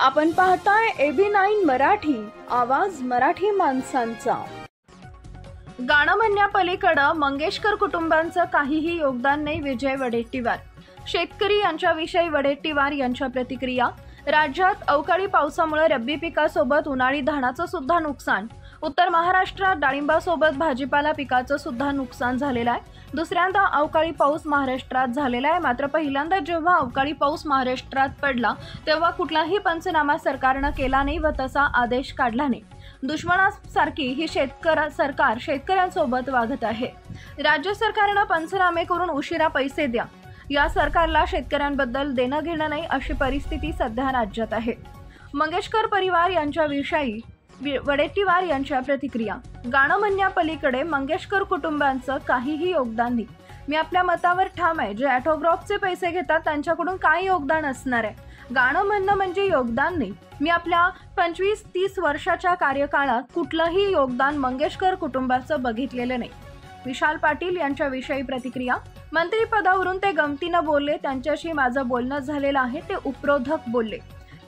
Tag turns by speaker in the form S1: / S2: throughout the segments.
S1: आपण पाहताय AB9 मराठी, आवाज मराठी माणसांचा। गाणं म्हणण्यापलीकडे मंगेशकर कुटुंबांचं काहीही योगदान नाही। विजय वडेट्टीवार शेतकरी यांच्याविषयी वडेट्टीवार यांच्या प्रतिक्रिया। राज्यात अवकाळी पावसामुळे रब्बी पिकासोबत उन्हाळी धानाचं सुद्धा नुकसान। उत्तर महाराष्ट्रात डाळिंबासोबत भाजीपाला पिकाचं सुद्धा नुकसान झालेलं आहे। दुसऱ्यांदा अवकाळी पाऊस महाराष्ट्रात झालेला आहे। मात्र पहिल्यांदा जेव्हा अवकाळी पाऊस महाराष्ट्रात पडला तेव्हा कुठलाही पंचनामा सरकारने केला नाही व तसा आदेश काढला नाही। दुश्मनासारखी ही सरकार शेतकऱ्यांसोबत वागत आहे। राज्य सरकारने पंचनामे करून उशिरा पैसे द्या। या सरकारला शेतकऱ्यांबद्दल देणं घेणं नाही अशी परिस्थिती सध्या राज्यात आहे। मंगेशकर परिवार यांच्याविषयी वडेट्टीवार यांच्या प्रतिक्रिया। गाणं म्हणण्यापलीकडे मंगेशकर कुटुंबांचं काहीही योगदान नाही। मी आपल्या मतावर ठाम आहे। जे ऑटोग्राफचे पैसे घेतात त्यांच्याकडून काय योगदान असणार आहे? गाणं म्हणणं म्हणजे योगदान नाही। मी आपल्या 25-30 वर्षाच्या कार्यकाळात कुठलंही योगदान मंगेशकर कुटुंबाचं बघितलेलं नाही। विशाल पाटील यांच्याविषयी प्रतिक्रिया। मंत्रिपदावरून ते गमतीनं बोलले, त्यांच्याशी माझं बोलणं झालेलं आहे, ते उपरोधक बोलले।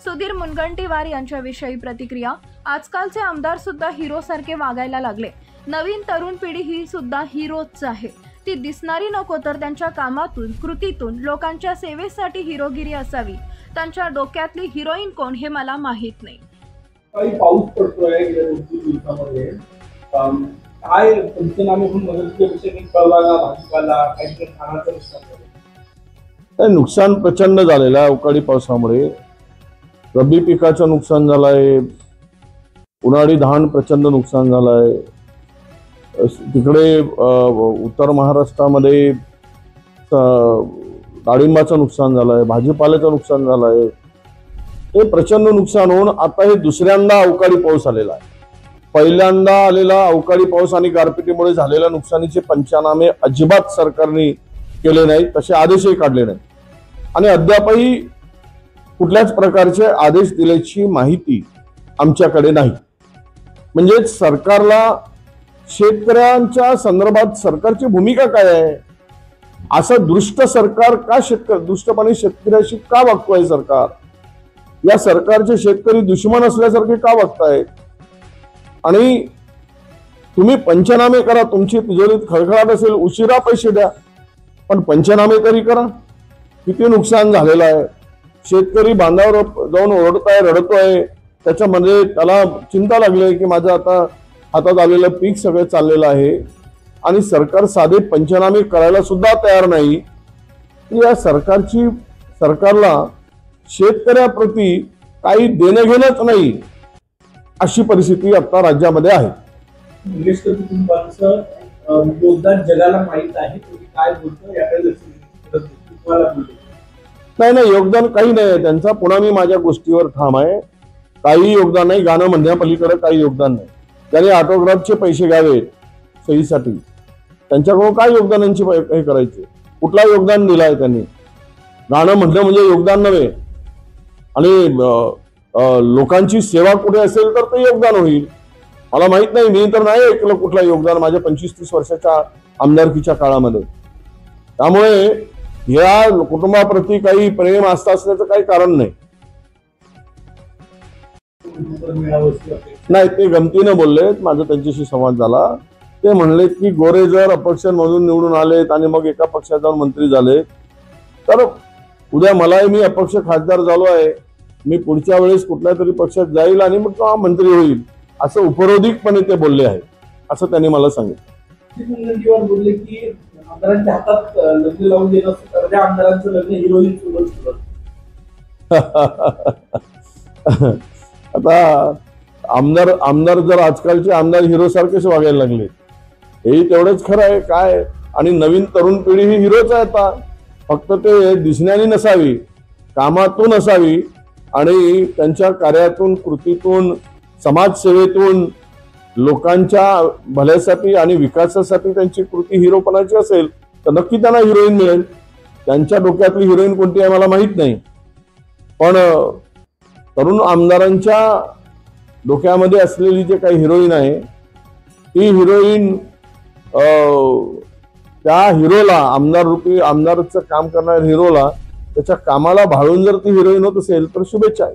S1: सुधीर मुनगंटीवार यांच्याविषयी प्रतिक्रिया। आजकालचे आमदार सुद्धा हिरो सारखे वागायला लागले। नवीन तरुण पिढी ही सुद्धा हिरोच आहे। ती दिसणारी नको तर त्यांच्या कामातून कृतीतून लोकांच्या सेवेसाठी हिरोगिरी असावी। त्यांच्या डोक्यातली हिरोईन कोण हे मला माहित नाही।
S2: काही पाऊस पडतोय गेल्या 2-3 दिवसांमध्ये, काय पंचनामे होऊन मदतीच्या विषयी कळवा भाजीपाला काही खाण्याचं नुकसान
S3: नुकसान प्रचंड झालेलं आहे। अवकाळी पावसामुळे रब्बी पिकाचं नुकसान झालंय, उन्हाळी धान प्रचंड नुकसान झालंय। तिकडे उत्तर महाराष्ट्रामध्ये डाळिंबाचं नुकसान झालंय, भाजीपाल्याचं नुकसान झालंय। हे प्रचंड नुकसान होऊन आता हे दुसऱ्यांदा अवकाळी पाऊस आलेला आहे। पहिल्यांदा आलेला अवकाळी पाऊस आणि गारपिटीमुळे झालेल्या नुकसानीचे पंचनामे अजिबात सरकारने केले नाही, तसे आदेशही काढले नाही आणि अद्यापही कुठल्याच प्रकारचे आदेश दिल्याची माहिती आमच्याकडे नाही। म्हणजे सरकारला शेतकऱ्यांच्या संदर्भात सरकारची भूमिका काय आहे? असं दृष्ट सरकार का दुष्टपणे शेतकऱ्याशी का वागतोय सरकार? या सरकारचे शेतकरी दुश्मन असल्यासारखे का वागतायत? आणि तुम्ही पंचनामे करा, तुमची तिजोरीत खळखळाट असेल, उशिरा पैसे द्या, पण पंचनामे तरी करा। किती नुकसान झालेलं आहे। शेतकरी बांधावर जाऊन ओरडताय, रडतोय, त्याच्यामध्ये त्याला चिंता लागली की माझं आता हातात आलेलं पीक सगळं चाललेलं आहे आणि सरकार साधे पंचनामे करायला सुद्धा तयार नाही। या सरकारला शेतकऱ्याप्रती काही देणं घेणंच नाही अशी परिस्थिती आता राज्यामध्ये आहे।
S2: मंगेशकर कुटुंबाचं योगदान जगाला माहित आहे, तुम्ही काय बोलतो याकडे लक्ष
S3: नाही, योगदान काही नाही त्यांचा। पुन्हा मी माझ्या गोष्टीवर ठाम आहे, काही योगदान नाही। गाणं म्हणण्यापलीकडे काही योगदान नाही। त्यांनी ऑटोग्राफचे पैसे घ्यावे सहीसाठी, त्यांच्याकडून काय योगदानांची हे करायचे? कुठला योगदान दिलाय त्यांनी? गाणं म्हटलं म्हणजे योगदान नव्हे आणि लोकांची सेवा कुठे असेल तर ते योगदान होईल। मला माहित नाही, मी तर नाही ऐकलं कुठला योगदान माझ्या 25-30 वर्षाच्या आमदारकीच्या काळामध्ये। त्यामुळे या कुटुंबाप्रती काही प्रेम आस्था असण्याचं काही कारण नाही। ते गमतीनं बोलले, माझा त्यांच्याशी संवाद झाला। ते म्हणले की गोरे जर अपक्षांमधून निवडून आलेत आणि मग एका पक्षात जाऊन मंत्री झाले तर उद्या मलाही, मी अपक्ष खासदार झालो आहे, मी पुढच्या वेळेस कुठल्या तरी पक्षात जाईल आणि मग तो मंत्री होईल, असं उपरोधिकपणे ते बोलले आहे, असं त्यांनी मला सांगितलं।
S2: बोलले की आमदारांच्या हातात लग्न लावून देणं तर त्या आमदारांचं लग्न हिरोईन सोबत आता आमदार जर आजकालचे आमदार हिरो सारखेच वागायला लागले, हेही तेवढंच खरं आहे काय? आणि नवीन तरुण पिढी ही हिरोच आहे आता, फक्त ते दिसण्याने नसावी, कामातून असावी आणि त्यांच्या कार्यातून, कृतीतून, समाजसेवेतून, लोकांच्या भल्यासाठी आणि विकासासाठी त्यांची कृती हिरोपणाची असेल तर नक्की त्यांना हिरोईन मिळेल। त्यांच्या डोक्यातली हिरोईन कोणती आहे मला माहित नाही, पण तरुण आमदारांच्या डोक्यामध्ये असलेली जे काही हिरोईन आहे ती हिरोईन त्या हिरोला, आमदारचं काम करणाऱ्या हिरोला, त्याच्या कामाला भाळून जर ती हिरोईन होत असेल तर शुभेच्छा आहे।